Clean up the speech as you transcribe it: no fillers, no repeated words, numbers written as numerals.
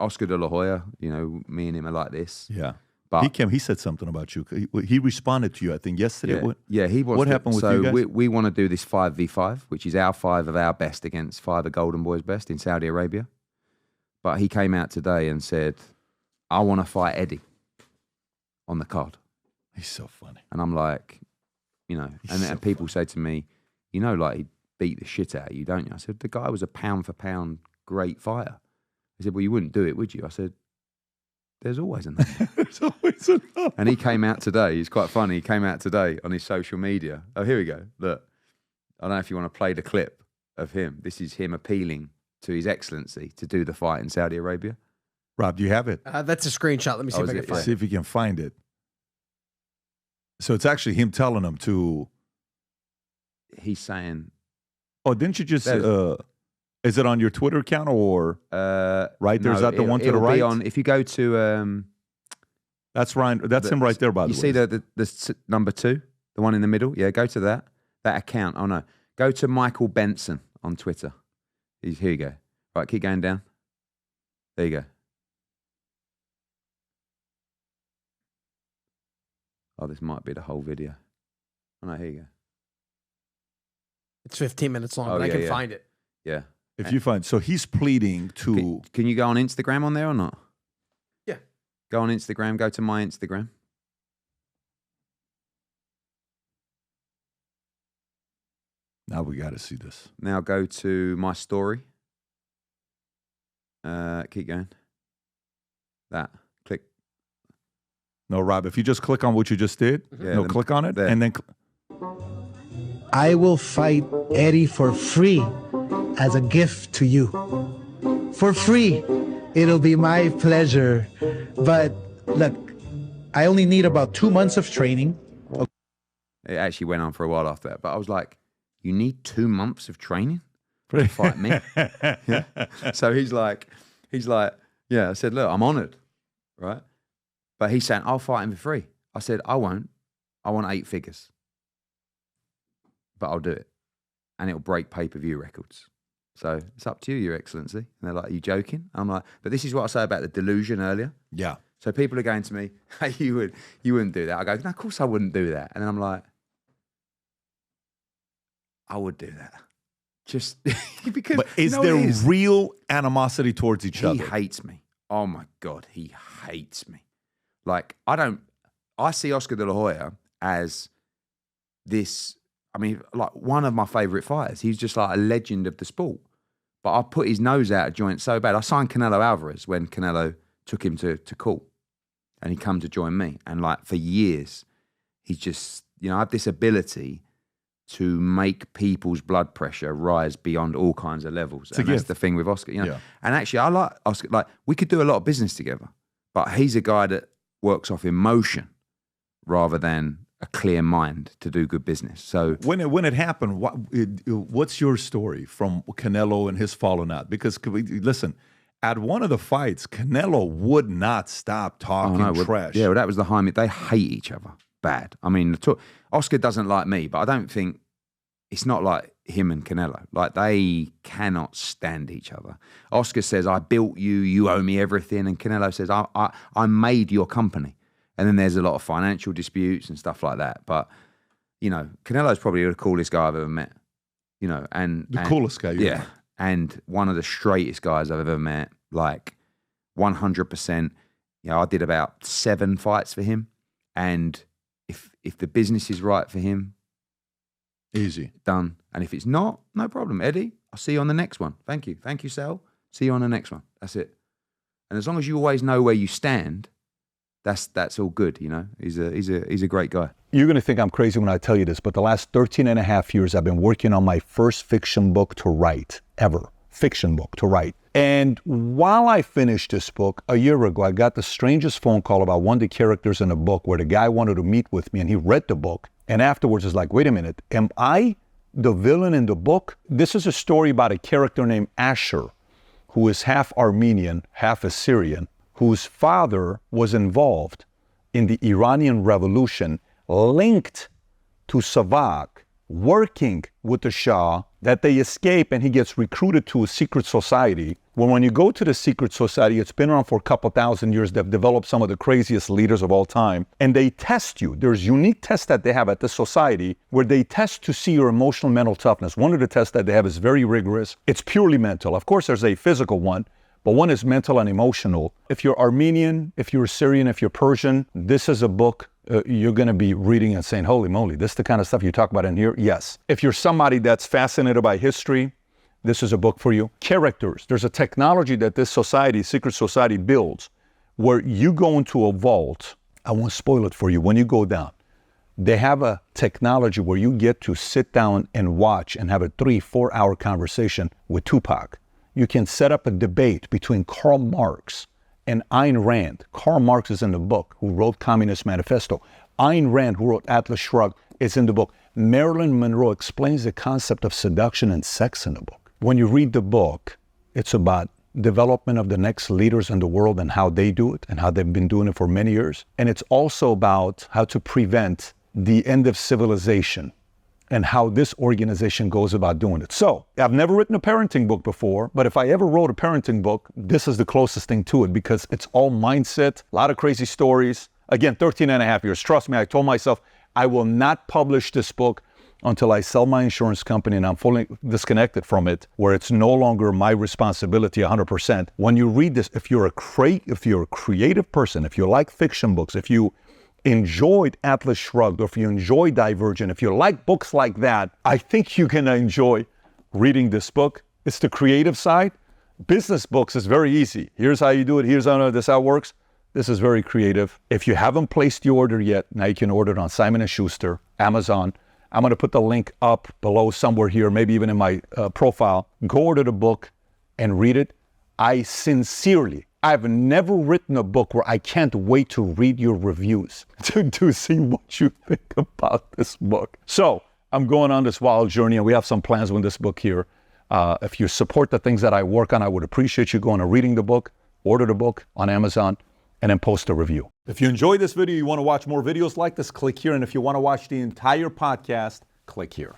Oscar De La Hoya, me and him are like this. Yeah. But he said something about you. He responded to you, I think, yesterday. he wants. What happened with you guys? So we want to do this 5v5, which is our 5 of our best against 5 of Golden Boy's best in Saudi Arabia. But he came out today and said, I want to fight Eddie on the card. He's so funny. And I'm like, and people say to me, like he beat the shit out of you, don't you? I said, the guy was a pound for pound great fighter. He said, well, you wouldn't do it, would you? I said, there's always a number. There's always a number. And he came out today. He's quite funny. He came out today on his social media. Oh, here we go. Look, I don't know if you want to play the clip of him. This is him appealing to His Excellency to do the fight in Saudi Arabia. Rob, do you have it? That's a screenshot. Let me see if I can find it. See if you can find it. So it's actually him telling him to... He's saying... Oh, didn't you just... is it on your Twitter account or... right there? Is that the one to the right? If you go to... that's Ryan. That's him right there, by the way. You see the number 2? The one in the middle? Yeah, go to that account. Oh, no. Go to Michael Benson on Twitter. Here you go. Right, keep going down. There you go. Oh, this might be the whole video. Oh, no, here you go. It's 15 minutes long, but I can find it. Yeah. If you find... So he's pleading to... Can you go on Instagram on there or not? Yeah. Go on Instagram. Go to my Instagram. Now we got to see this. Now go to my story. Keep going. Click. No, Rob, if you just click on what you just did, click on it, there. and then... I will fight Eddie for free as a gift to you. For free. It'll be my pleasure. But look, I only need about 2 months of training. It actually went on for a while after that. But I was like, you need 2 months of training to fight me? Yeah. So he's like, yeah. I said, look, I'm honored, right? But he's saying, I'll fight him for free. I said, I won't. I want 8 figures. But I'll do it. And it'll break pay-per-view records. So it's up to you, Your Excellency. And they're like, are you joking? I'm like, but this is what I say about the delusion earlier. Yeah. So people are going to me, hey, you wouldn't do that. I go, no, of course I wouldn't do that. And then I'm like, I would do that. Just because. But is there real animosity towards each other? He hates me. Oh my God, he hates me. Like, I see Oscar De La Hoya as this, like one of my favorite fighters. He's just like a legend of the sport. But I put his nose out of joint so bad. I signed Canelo Alvarez when Canelo took him to court. And he come to join me. And like for years, he's just, I have this ability to make people's blood pressure rise beyond all kinds of levels. And that's the thing with Oscar, Yeah. And actually, I like Oscar. Like, we could do a lot of business together, but he's a guy that works off emotion rather than a clear mind to do good business. So when it happened, what's your story from Canelo and his falling out? Because listen, at one of the fights, Canelo would not stop talking trash. Yeah, well, that was the high. They hate each other bad. Oscar doesn't like me, but I don't think it's not like him and Canelo. Like, they cannot stand each other. Oscar says, I built you, you owe me everything. And Canelo says, I made your company. And then there's a lot of financial disputes and stuff like that. But, Canelo's probably the coolest guy I've ever met. The coolest guy. Yeah. And one of the straightest guys I've ever met. Like, 100%. I did about 7 fights for him. And if the business is right for him, easy, done. And if it's not, no problem. Eddie, I'll see you on the next one. Thank you, Sal. See you on the next one. That's it. And as long as you always know where you stand, that's all good. He's a great guy. You're going to think I'm crazy when I tell you this, but the last 13 and a half years, I've been working on my first fiction book to write ever. Fiction book to write. And while I finished this book a year ago, I got the strangest phone call about one of the characters in the book where the guy wanted to meet with me and he read the book. And afterwards was like, wait a minute, am I the villain in the book? This is a story about a character named Asher, who is half Armenian, half Assyrian, whose father was involved in the Iranian Revolution, linked to Savak working with the Shah, that they escape and he gets recruited to a secret society. Well, when you go to the secret society, it's been around for a couple thousand years. They've developed some of the craziest leaders of all time. And they test you. There's unique tests that they have at the society where they test to see your emotional mental toughness. One of the tests that they have is very rigorous. It's purely mental. Of course, there's a physical one, but one is mental and emotional. If you're Armenian, if you're Syrian, if you're Persian, this is a book you're going to be reading and saying, holy moly, this is the kind of stuff you talk about in here? Yes. If you're somebody that's fascinated by history, this is a book for you. Characters. There's a technology that this society, secret society, builds where you go into a vault. I won't spoil it for you. When you go down, they have a technology where you get to sit down and watch and have a 3-4 hour conversation with Tupac. You can set up a debate between Karl Marx and Ayn Rand. Karl Marx is in the book, who wrote Communist Manifesto. Ayn Rand, who wrote Atlas Shrugged, is in the book. Marilyn Monroe explains the concept of seduction and sex in the book. When you read the book, it's about development of the next leaders in the world and how they do it and how they've been doing it for many years. And it's also about how to prevent the end of civilization and how this organization goes about doing it. So, I've never written a parenting book before, but if I ever wrote a parenting book, this is the closest thing to it because it's all mindset, a lot of crazy stories. Again, 13 and a half years. Trust me, I told myself I will not publish this book until I sell my insurance company and I'm fully disconnected from it, where it's no longer my responsibility 100%. When you read this, if you're a creative person, if you like fiction books, if you enjoyed Atlas Shrugged, or if you enjoy Divergent, if you like books like that, I think you're gonna enjoy reading this book. It's the creative side. Business books is very easy. Here's how you do it. Here's how this how it works. This is very creative. If you haven't placed the order yet, now you can order it on Simon & Schuster, Amazon. I'm gonna put the link up below somewhere here, maybe even in my profile. Go order the book and read it. I've never written a book where I can't wait to read your reviews to see what you think about this book. So I'm going on this wild journey and we have some plans with this book here. If you support the things that I work on, I would appreciate you going and reading the book, order the book on Amazon, and then post a review. If you enjoyed this video, you want to watch more videos like this, click here. And if you want to watch the entire podcast, click here.